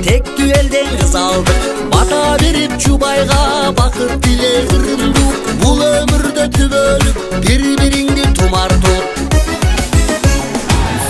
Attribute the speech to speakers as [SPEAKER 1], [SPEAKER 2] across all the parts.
[SPEAKER 1] Тектүү элден кыз алдык, бата берип жубайга бакыт тиле ырымдуу. Бул өмүрдө түбөлүк бири-бириңди тумартып.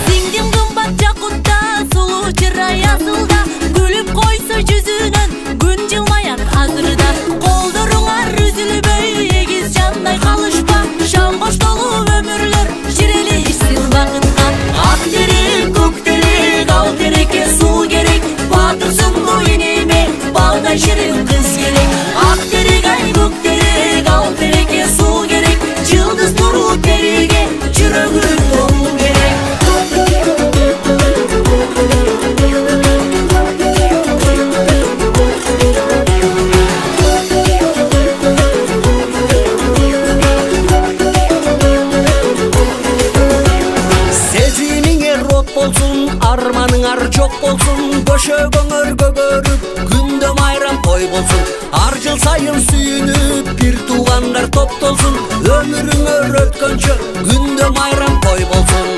[SPEAKER 2] Сиңдим кымбат жакутта, сулуу чырай асылда, күлүп койсо жүзүнөн күн жылмаят азырда. Колдоруңар үзүлбөй эгиз жандай калышпа, шам коштолуу өмүрлөр ширелишсин бакытка. Ак терек, көк терек, ал терекке суу керек, баатыр сынуу энеме балдай ширин кыз керек. Ак терек, ай көк терек, ал терекке суу керек, жылдыз нуру тереге жүрөгүн толуу керек.
[SPEAKER 1] Сезимиңе рот болсун, арманыңар жок болсун, бөшөгөңөр көгөрүп, күндө майрам той болсун. Ар жыл сайын сүйүнүп, бир туугандар топтолсун, өмүрүңөр өткөнчө күндө майрам той болсун.